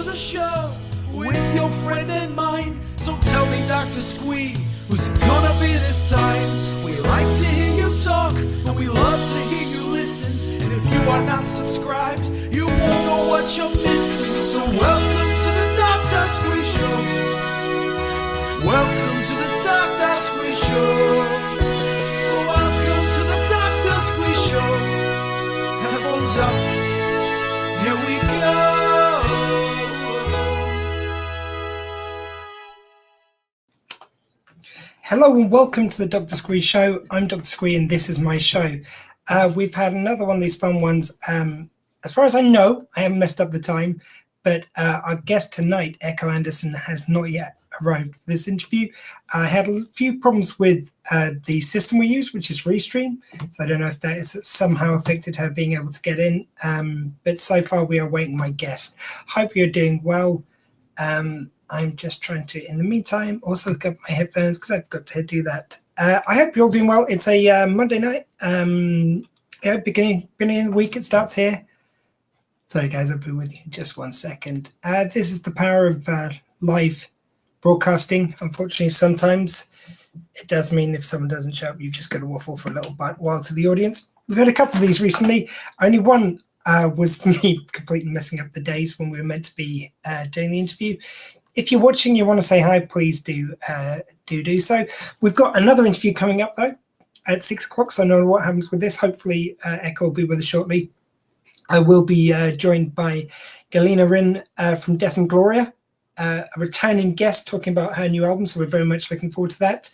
to the show with your friend and mine. So tell me, Dr. Squee, who's it gonna be this time? We like to hear you talk, and we love to hear you listen. And if you are not subscribed, you won't know what you're missing. So welcome to the Dr. Squee Show. Welcome to the Dr. Squee Show. Welcome to the Dr. Squee Show. Headphones up. Here we go. Hello and welcome to the Dr. Squee Show. I'm Dr. Squee and this is my show. We've had another one of these fun ones. As far as I know, I haven't messed up the time, but our guest tonight, Echo Andersson, has not yet arrived for this interview. I had a few problems with the system we use, which is Restream. So I don't know if that has somehow affected her being able to get in. But so far we are waiting my guest. Hope you're doing well. I'm just trying to, in the meantime, also hook up my headphones because I've got to do that. I hope you're all doing well. It's a Monday night. Beginning of the week, it starts here. Sorry, guys, I'll be with you in just 1 second. This is the power of live broadcasting. Unfortunately, sometimes it does mean if someone doesn't show up, you've just got to waffle for a little while to the audience. We've had a couple of these recently. Only one was me completely messing up the days when we were meant to be doing the interview. If you're watching, you want to say hi, please do so. We've got another interview coming up, though, at 6 o'clock, so I don't know what happens with this. Hopefully, Echo will be with us shortly. I will be joined by Galina Rin from Death and Gloria, a returning guest talking about her new album, so we're very much looking forward to that.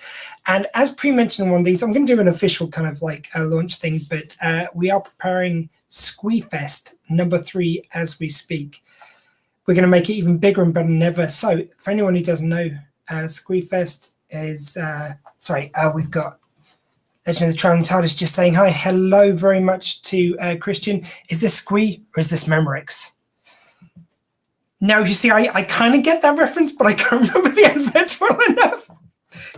And as pre-mentioned in one of these, I'm going to do an official kind of like a launch thing, but we are preparing Squee Fest #3 as we speak. We're going to make it even bigger and better than ever. So for anyone who doesn't know, Squee Fest is, we've got Legend of the Traveling TARDIS just saying hi. Hello very much to Christian. Is this Squee or is this Memorex? Now, you see, I kind of get that reference, but I can't remember the adverts well enough.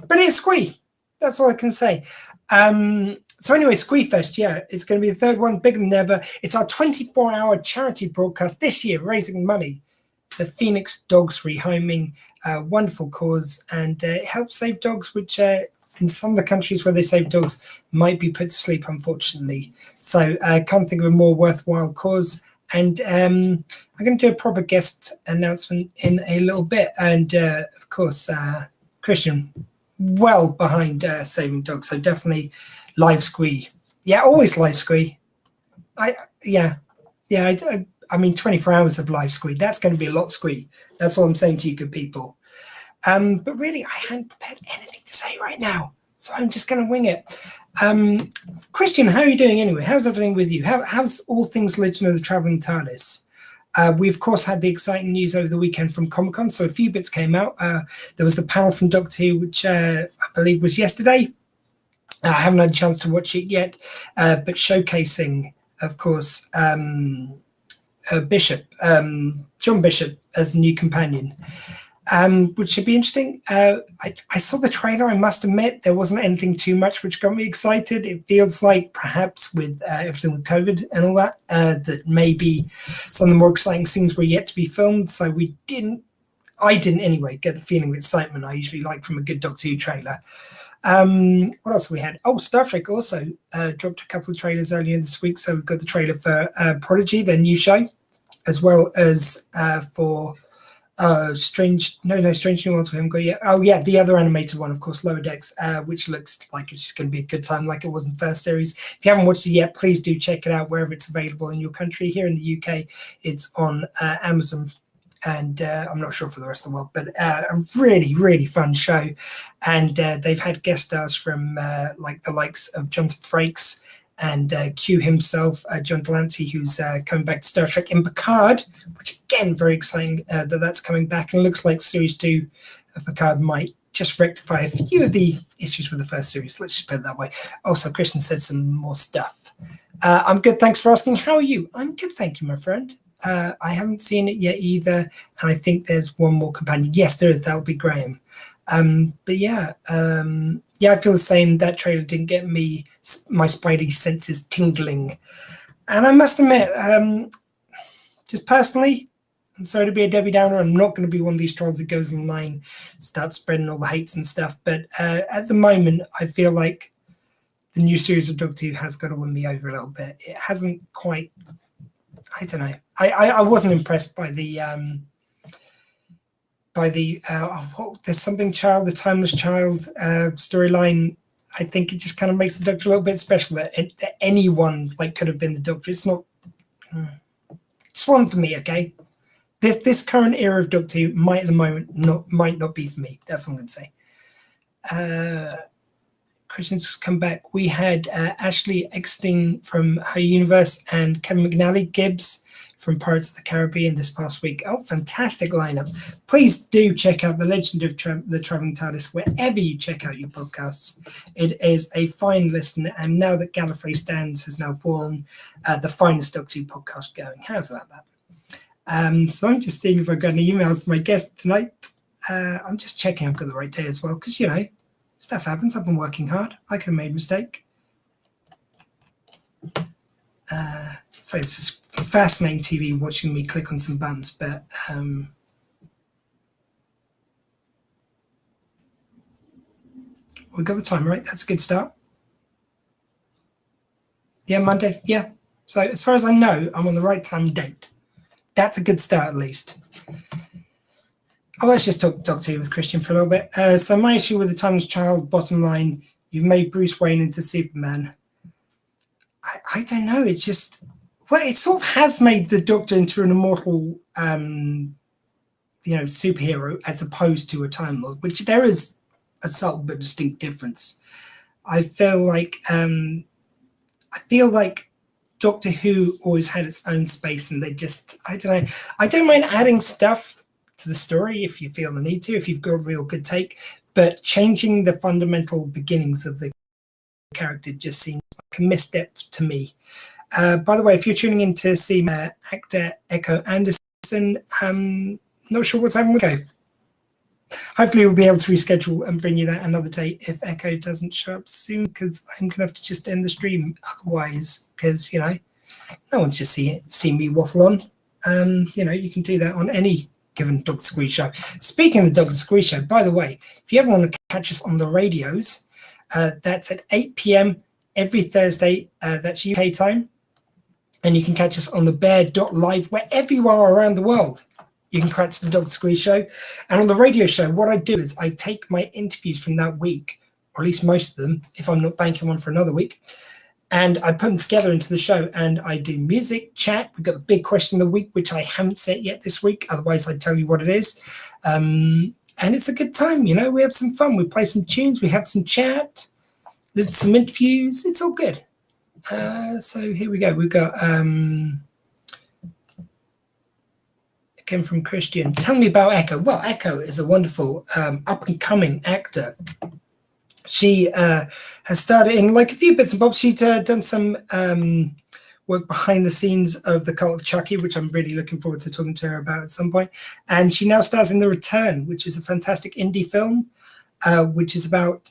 But it's Squee. That's all I can say. So anyway, Squee Fest, yeah, it's going to be the third one, bigger than ever. It's our 24-hour charity broadcast this year, raising money for Phoenix Dogs Rehoming, a wonderful cause, and it helps save dogs, which in some of the countries where they save dogs might be put to sleep, unfortunately. So I can't think of a more worthwhile cause. And I'm going to do a proper guest announcement in a little bit. And of course, Christian, well behind saving dogs. So definitely live Squee. Yeah, always live Squee. I mean, 24 hours of live Squee. That's going to be a lot, Squee. That's all I'm saying to you, good people. But really, I hadn't prepared anything to say right now, so I'm just going to wing it. Christian, how are you doing anyway? How's everything with you? How's all things Legend of the Traveling TARDIS? We, of course, had the exciting news over the weekend from Comic-Con, so a few bits came out. There was the panel from Doctor Who, which I believe was yesterday. I haven't had a chance to watch it yet, but showcasing, of course, Bishop, John Bishop as the new companion, which should be interesting. I saw the trailer. I must admit there wasn't anything too much which got me excited. It feels like perhaps with everything with COVID and all that, that maybe some of the more exciting scenes were yet to be filmed. So I didn't anyway get the feeling of excitement I usually like from a good Doctor Who trailer. What else have we had? Oh, Star Trek also dropped a couple of trailers earlier this week. So we've got the trailer for Prodigy, their new show, as well as for Strange New Worlds we haven't got yet. Oh yeah, the other animated one, of course, Lower Decks, which looks like it's just going to be a good time like it was in the first series. If you haven't watched it yet, please do check it out wherever it's available in your country. Here in the UK, it's on Amazon. And I'm not sure for the rest of the world, but a really, really fun show. And they've had guest stars from like the likes of Jonathan Frakes and Q himself, John Delancey, who's coming back to Star Trek in Picard, which again, very exciting that's coming back. And it looks like Series 2 of Picard might just rectify a few of the issues with the first series. Let's just put it that way. Also, Christian said some more stuff. I'm good. Thanks for asking. How are you? I'm good. Thank you, my friend. I haven't seen it yet either, and I think there's one more companion. Yes, there is. That'll be Graham. But yeah, I feel the same. That trailer didn't get me my spidey senses tingling, and I must admit, just personally, And so to be a Debbie Downer, I'm not going to be one of these trolls that goes online, starts spreading all the hates and stuff. But at the moment, I feel like the new series of Doctor Who has got to win me over a little bit. It hasn't quite. I don't know. I wasn't impressed by the There's Something Child, the Timeless Child storyline. I think it just kind of makes the Doctor a little bit special that anyone like could have been the Doctor. It's not. It's one for me, okay. This current era of Doctor Who might at the moment might not be for me. That's what I'm going to say. Christian's just come back. We had Ashley Eckstein from Her Universe and Kevin McNally Gibbs from Pirates of the Caribbean this past week. Oh, fantastic lineups. Please do check out The Legend of the Travelling TARDIS wherever you check out your podcasts. It is a fine listen, and now that Gallifrey Stands has now fallen, the finest Doctor Who podcast going. How's about that? So I'm just seeing if I've got any emails for my guest tonight. I'm just checking I've got the right day as well, because, you know, stuff happens. I've been working hard. I could have made a mistake. So it's just fascinating TV watching me click on some buttons, but we got the time right. That's a good start. Yeah, Monday. Yeah. So as far as I know, I'm on the right time date. That's a good start, at least. Oh, let's just talk Doctor Who with Christian for a little bit. So my issue with The Timeless Child, bottom line, you've made Bruce Wayne into Superman. I don't know. It's just, well, it sort of has made the Doctor into an immortal, superhero as opposed to a Time Lord, which there is a subtle but distinct difference. I feel like Doctor Who always had its own space, and they just, I don't know. I don't mind adding stuff to the story if you feel the need to, if you've got a real good take, but changing the fundamental beginnings of the character just seems like a misstep to me. By the way, if you're tuning in to see actor Echo Andersson, not sure what's happening with Echo. Hopefully we'll be able to reschedule and bring you that another day if Echo doesn't show up soon, because I'm going to have to just end the stream otherwise, because, you know, no one should see me waffle on. You can do that on any given Dr. Squee show. Speaking of the Dr. Squee show, by the way, if you ever want to catch us on the radios, that's at 8 p.m. every Thursday. That's UK time. And you can catch us on the bear.live wherever you are around the world. You can catch the Dr. Squee show. And on the radio show, what I do is I take my interviews from that week, or at least most of them, if I'm not banking one for another week, and I put them together into the show, and I do music, chat. We've got the big question of the week, which I haven't set yet this week. Otherwise, I'd tell you what it is. And it's a good time, you know. We have some fun. We play some tunes. We have some chat. There's some interviews. It's all good. So here we go. We've got... Again from Christian. Tell me about Echo. Well, Echo is a wonderful up-and-coming actor. She has started in like a few bits and bobs. She's done some work behind the scenes of The Cult of Chucky, which I'm really looking forward to talking to her about at some point. And she now stars in The Return, which is a fantastic indie film, which is about...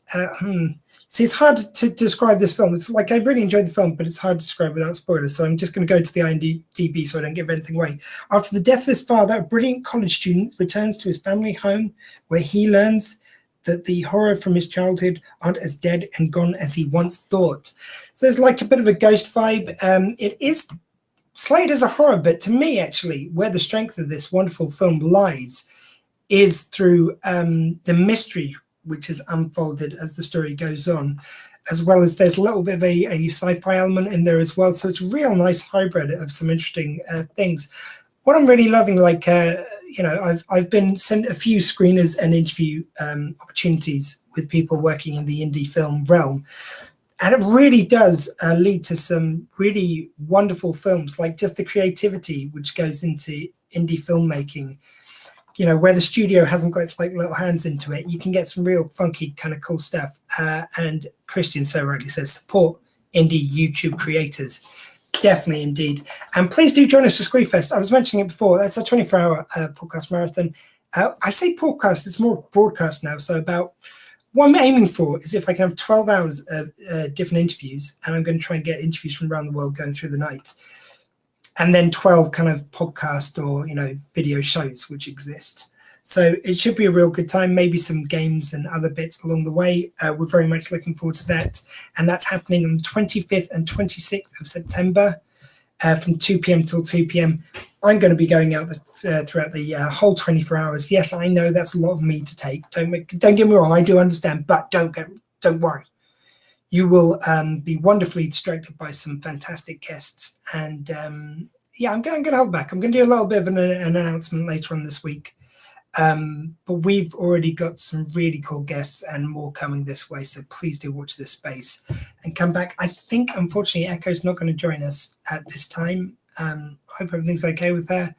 See, it's hard to describe this film. It's like I really enjoyed the film, but it's hard to describe without spoilers. So I'm just going to go to the IMDb so I don't give anything away. After the death of his father, a brilliant college student returns to his family home, where he learns that the horror from his childhood aren't as dead and gone as he once thought. So there's like a bit of a ghost vibe. It is slated as a horror, but to me, actually, where the strength of this wonderful film lies is through the mystery which is unfolded as the story goes on, as well as there's a little bit of a sci-fi element in there as well. So it's a real nice hybrid of some interesting things. What I'm really loving, I've been sent a few screeners and interview opportunities with people working in the indie film realm. And it really does lead to some really wonderful films, like just the creativity which goes into indie filmmaking. You know, where the studio hasn't got its like little hands into it, you can get some real funky kind of cool stuff. And Christian so rightly says, support indie YouTube creators. Definitely, indeed. And please do join us for Squeefest. I was mentioning it before. That's a 24-hour podcast marathon. I say podcast, it's more broadcast now. So about what I'm aiming for is if I can have 12 hours of different interviews, and I'm going to try and get interviews from around the world going through the night. and then 12 kind of podcast or, video shows which exist. So it should be a real good time, maybe some games and other bits along the way. We're very much looking forward to that. And that's happening on the 25th and 26th of September from 2 p.m. till 2 p.m. I'm going to be going out throughout the whole 24 hours. Yes, I know that's a lot of me to take. Don't get me wrong, I do understand, but don't worry. You will be wonderfully distracted by some fantastic guests. And I'm going to hold back. I'm going to do a little bit of an announcement later on this week. But we've already got some really cool guests and more coming this way. So please do watch this space and come back. I think, unfortunately, Echo's not going to join us at this time. I hope everything's okay with her.